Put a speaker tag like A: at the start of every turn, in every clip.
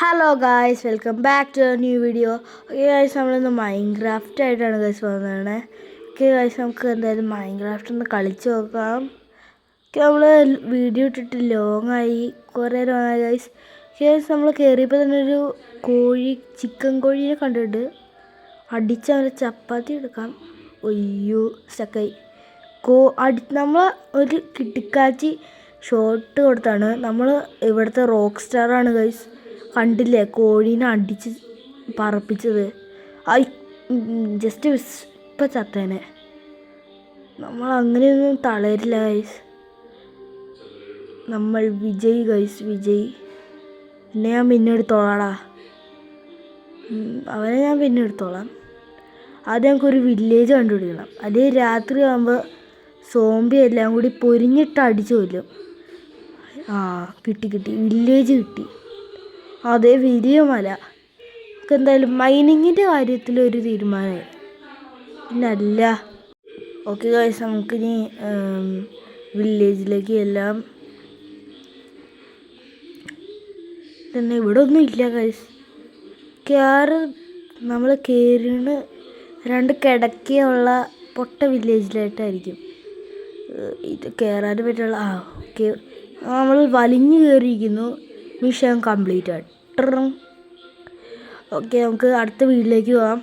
A: Hello guys, welcome back to new video. Okay guys, നമ്മളിന്ന് Minecraft ആയിട്ടാണ് guys വന്നതാണ്. Okay guys, നമുക്ക് എന്തായാലും മൈൻക്രാഫ്റ്റ് ഒന്ന് കളിച്ച് നോക്കാം. ഓക്കെ, നമ്മൾ വീഡിയോ ഇട്ടിട്ട് ലോങ്ങായി, കുറേ ലോങ്ങായി ഗായ്സ്. ഗായ്സ്, നമ്മൾ കയറിയപ്പോൾ തന്നെ ഒരു ചിക്കൻ കോഴീനെ കണ്ടിട്ട് അടിച്ച് അവരെ ചപ്പാത്തി എടുക്കാം. ഒയ്യോ, സ്റ്റക്കായി. നമ്മൾ ഒരു കിട്ടിക്കാച്ചി ഷോട്ട് കൊടുത്താണ്. നമ്മൾ ഇവിടുത്തെ റോക്ക് സ്റ്റാറാണ് ഗൈസ്. കണ്ടില്ലേ കോഴീനെ അടിച്ച് പറപ്പിച്ചത്. ജസ്റ്റ് ഇപ്പം ചത്തേനെ. നമ്മൾ അങ്ങനെയൊന്നും തളരില്ല ഗൈസ്. നമ്മൾ വിജയ് ഗൈസ്, വിജയ്. പിന്നെ ഞാൻ പിന്നെ എടുത്തോളാടാ, അവനെ ഞാൻ പിന്നെ എടുത്തോളാം. ആദ്യം ഞങ്ങൾക്കൊരു വില്ലേജ് കണ്ടുപിടിക്കണം. അതേ രാത്രി ആകുമ്പോൾ സോംബി എല്ലാം കൂടി പൊരിഞ്ഞിട്ട് അടിച്ചു കൊല്ലും. കിട്ടി വില്ലേജ് കിട്ടി. അതേ വലിയ മല. നമുക്ക് എന്തായാലും മൈനിങ്ങിൻ്റെ കാര്യത്തിൽ ഒരു തീരുമാനമായി. പിന്നല്ല. ഓക്കെ ഗൈസ്, നമുക്കിനി വില്ലേജിലേക്ക് എല്ലാം തന്നെ. ഇവിടെ ഒന്നും ഇല്ല ഗൈസ്. നമ്മൾ കയറിന് രണ്ട് കിടക്കയുള്ള പൊട്ട വില്ലേജിലായിട്ടായിരിക്കും ഇത് കയറാൻ പറ്റുള്ള. ഓക്കെ, നമ്മൾ വലിഞ്ഞു കയറിയിരിക്കുന്നു. മിഷൻ കംപ്ലീറ്റ് ആണ്. ഓക്കെ, നമുക്ക് അടുത്ത വീട്ടിലേക്ക് പോകാം.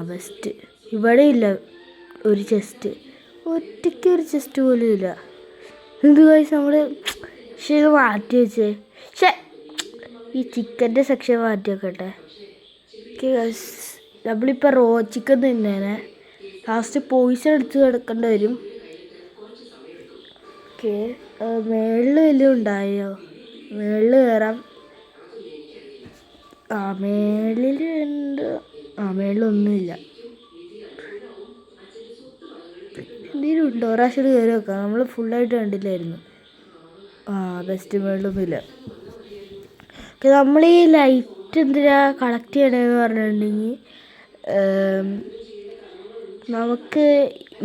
A: ബെസ്റ്റ്. ഇവിടെ ഇല്ല ഒരു ചെസ്റ്റ്, ഒറ്റയ്ക്ക് ഒരു ചെസ്റ്റ് പോലും ഇല്ല. എന്ത് കഴിച്ച് നമ്മൾ ഇത് മാറ്റി വെച്ചേ. ഈ ചിക്കൻ്റെ സെക്ഷൻ മാറ്റി വെക്കട്ടെ. ഓക്കെ ഗൈസ്, നമ്മളിപ്പോൾ ചിക്കൻ തിന്നേനെ ലാസ്റ്റ് പോയിസൺ എടുത്ത് കിടക്കേണ്ടി വരും. ഓക്കെ, മേളിൽ വല്ലതും ഉണ്ടായോ? മേളിൽ കയറാം. മേളിൽ ഉണ്ട്. മേളിലൊന്നുമില്ല. എന്തെങ്കിലും ഉണ്ടോ? ഒരാശം കയറി വെക്കാം. നമ്മൾ ഫുള്ളായിട്ട് കണ്ടില്ലായിരുന്നു. ബെസ്റ്റ്, മേളിലൊന്നുമില്ല. ഓക്കെ, നമ്മൾ ഈ ലൈറ്റ് എന്തിനാ കളക്ട് ചെയ്യണമെന്ന് പറഞ്ഞിട്ടുണ്ടെങ്കിൽ നമുക്ക്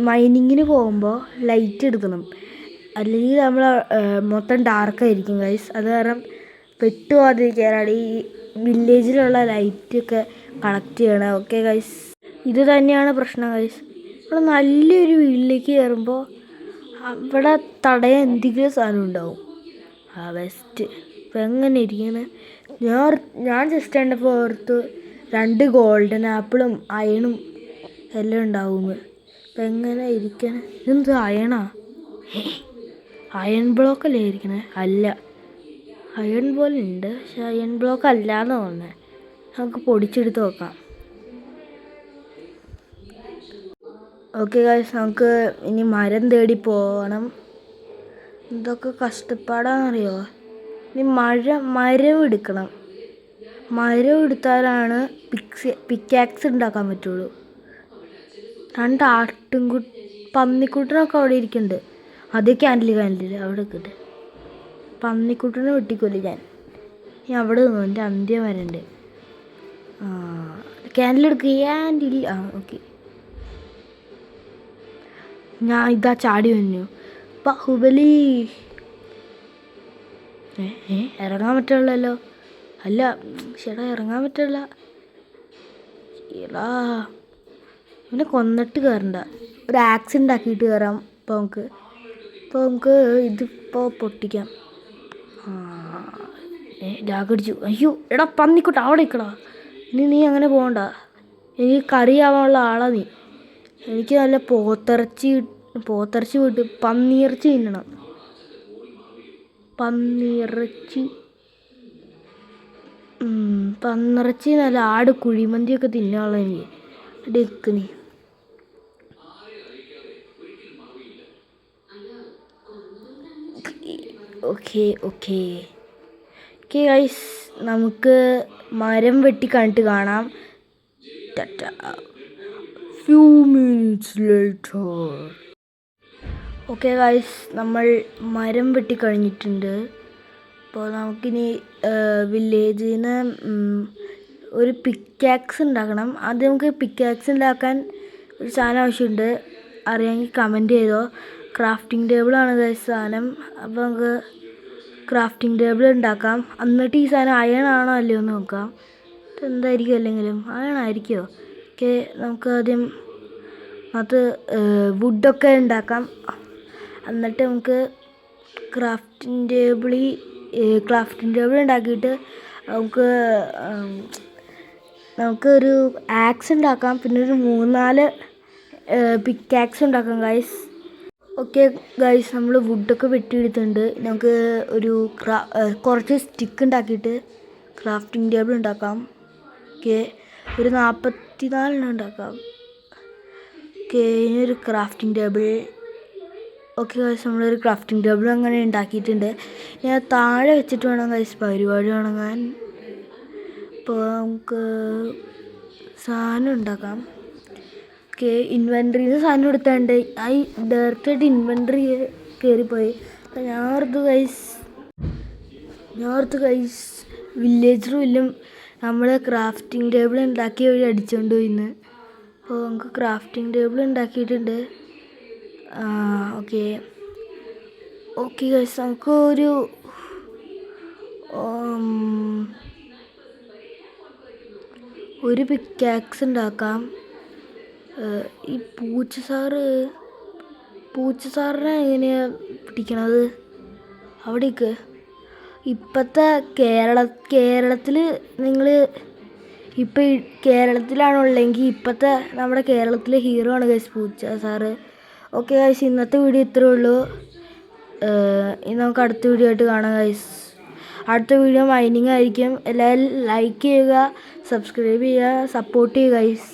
A: മൈനിങ്ങിന് പോകുമ്പോൾ ലൈറ്റ് എടുക്കണം. അല്ലെങ്കിൽ നമ്മൾ മൊത്തം ഡാർക്കായിരിക്കും ഗൈസ്. അത് കാരണം പെട്ടുപോകാതിരിക്കാനാണ് ഈ വില്ലേജിലുള്ള ലൈറ്റൊക്കെ കളക്ട് ചെയ്യണം. ഓക്കെ ഗൈസ്, ഇത് തന്നെയാണ് പ്രശ്നം ഗൈസ്. ഇവിടെ നല്ലൊരു വീട്ടിലേക്ക് കയറുമ്പോൾ അവിടെ തടയാൻ എന്തെങ്കിലും സാധനം ഉണ്ടാവും. ബെസ്റ്റ്. ഇപ്പം എങ്ങനെ ഇരിക്കുന്നത്? ഞാൻ ജസ്റ്റ് കണ്ടപ്പോൾ ഓർത്ത് 2 ഗോൾഡൻ ആപ്പിളും അയണും എല്ലാം ഉണ്ടാവും. ഇപ്പം എങ്ങനെ ഇരിക്കണേ? ഇതെന്ത് അയണാ? അയൺ ബ്ലോക്ക് അല്ലേ ഇരിക്കണേ? അല്ല, അയൺ പോലെ ഉണ്ട്, പക്ഷെ അയൺ ബ്ലോക്ക് അല്ലാന്ന് തോന്നുന്നത്. നമുക്ക് പൊടിച്ചെടുത്ത് നോക്കാം. ഓക്കെ ഗൈസ്, നമുക്ക് ഇനി മരം തേടി പോകണം. എന്തൊക്കെ കഷ്ടപ്പാടാണെന്നറിയോ? ഇനി മരം എടുക്കണം. മരം എടുത്താലാണ് പിക്കാക്സ് ഉണ്ടാക്കാൻ പറ്റുള്ളൂ. 2 പന്നിക്കുട്ടനൊക്കെ അവിടെ ഇരിക്കുന്നുണ്ട്. അതേ ക്യാൻഡിൽ അവിടെ കിട്ടെ. പന്നിക്കുട്ടനെ വെട്ടിക്കൊല്ലി ഞാൻ അവിടെ നിന്നു. എൻ്റെ അന്ത്യം വരണ്ട്. ക്യാൻഡിൽ എടുക്കുക. ക്യാൻഡിൽ. ഓക്കെ, ഞാൻ ഇതാ ചാടി വന്നു. ബാഹുബലി. ഇറങ്ങാൻ പറ്റുള്ളല്ലോ. അല്ല, ചേട്ടാ ഇറങ്ങാൻ പറ്റില്ല. എടാ, ഇവനെ കൊന്നിട്ട് കയറണ്ട. ഒരു ആക്സിഡൻ്റ് ആക്കിയിട്ട് കയറാം. ഇപ്പോൾ നമുക്ക് ഇതിപ്പോൾ പൊട്ടിക്കാം. ജാഗടിച്ചു. അയ്യോ, എടാ പന്നിക്കുട്ട അവിടെ നിൽക്കടാ. നീ അങ്ങനെ പോകണ്ട. എനിക്ക് കറിയാവാനുള്ള ആളാ നീ. എനിക്ക് നല്ല പോത്തിറച്ചി വിട്ട് പന്നിയിറച്ചി തിന്നണം. പന്നിറച്ചി നല്ല ആട് കുഴിമന്തിയൊക്കെ തിന്നാനുള്ള എനിക്ക് ഡെക്ക് നീ. ഓക്കെ ഗൈസ്, നമുക്ക് മരം വെട്ടി കണ്ടിട്ട് കാണാം. Few minutes later. Okay guys, നമ്മൾ മരം വെട്ടി കഴിഞ്ഞിട്ടുണ്ട്. അപ്പോൾ നമുക്കിനി വില്ലേജിൽ നിന്ന് ഒരു പിക്കാക്സ് ഉണ്ടാക്കണം. ആദ്യം നമുക്ക് പിക്കാക്സ് ഉണ്ടാക്കാൻ ഒരു സാധനം ആവശ്യമുണ്ട്. അറിയാമെങ്കിൽ കമൻറ്റ് ചെയ്തോ. ക്രാഫ്റ്റിംഗ് ടേബിളാണ് ഗൈസ് സാധനം. അപ്പോൾ നമുക്ക് ക്രാഫ്റ്റിംഗ് ടേബിൾ ഉണ്ടാക്കാം. എന്നിട്ട് ഈ സാധനം അയൺ ആണോ അല്ലയോ എന്ന് നോക്കാം. എന്തായിരിക്കും അല്ലെങ്കിലും അയൺ ആയിരിക്കുമോ? ഓക്കെ, നമുക്ക് ആദ്യം അത് വുഡൊക്കെ ഉണ്ടാക്കാം. എന്നിട്ട് നമുക്ക് ക്രാഫ്റ്റിംഗ് ടേബിൾ ഉണ്ടാക്കിയിട്ട് നമുക്കൊരു ആക്സ് ഉണ്ടാക്കാം. പിന്നെ ഒരു 3-4 പിക്കാക്സ് ഉണ്ടാക്കാം ഗൈസ്. ഓക്കെ ഗൈസ്, നമ്മൾ വുഡൊക്കെ വെട്ടിയെടുത്തിട്ടുണ്ട്. നമുക്ക് കുറച്ച് സ്റ്റിക്ക് ഉണ്ടാക്കിയിട്ട് ക്രാഫ്റ്റിംഗ് ടേബിൾ ഉണ്ടാക്കാം. ഓക്കെ, ഒരു 44 ഉണ്ടാക്കാം. ഓക്കെ, ഇനിയൊരു ക്രാഫ്റ്റിംഗ് ടേബിൾ. ഓക്കെ ഗൈസ്, നമ്മളൊരു ക്രാഫ്റ്റിംഗ് ടേബിൾ അങ്ങനെ ഉണ്ടാക്കിയിട്ടുണ്ട്. ഞാൻ താഴെ വെച്ചിട്ട് വേണം ഗൈസ് പരിപാടി തുടങ്ങാൻ. അപ്പോൾ നമുക്ക് സാധനം ഉണ്ടാക്കാം. ഓക്കെ, ഇൻവെൻട്രിയിൽ നിന്ന് സാധനം എടുത്താണ്ട് ഡയറക്റ്റായിട്ട് ഇൻവെൻട്രി കയറിപ്പോയി. അപ്പോൾ ഞാൻ ഓർത്ത് ഗൈസ് വില്ലേജറും നമ്മൾ ക്രാഫ്റ്റിംഗ് ടേബിൾ ഉണ്ടാക്കിയ വഴി അടിച്ചുകൊണ്ട് പോയിന്ന്. അപ്പോൾ നമുക്ക് ക്രാഫ്റ്റിംഗ് ടേബിൾ ഉണ്ടാക്കിയിട്ടുണ്ട്. ഓക്കെ ഗൈസ്, നമുക്ക് ഒരു പിക്കാക്സ് ഉണ്ടാക്കാം. ഈ പൂച്ച സാറിനെ എങ്ങനെയാണ് പിടിക്കണത്? അവിടേക്ക് ഇപ്പോഴത്തെ കേരളത്തിൽ നിങ്ങൾ ഇപ്പോൾ കേരളത്തിലാണുള്ളെങ്കിൽ ഇപ്പോഴത്തെ നമ്മുടെ കേരളത്തിലെ ഹീറോ ആണ് ഗൈസ് പൂച്ച സാറ്. ഓക്കെ ഗൈസ്, ഇന്നത്തെ വീഡിയോ ഇത്രേ ഉള്ളൂ. ഇനി നമുക്ക് അടുത്ത വീഡിയോ ആയിട്ട് കാണാം ഗൈസ്. അടുത്ത വീഡിയോ മൈനിങ് ആയിരിക്കും. എല്ലാവരും ലൈക്ക് ചെയ്യുക, സബ്സ്ക്രൈബ് ചെയ്യുക, സപ്പോർട്ട് ചെയ്യുക ഗൈസ്.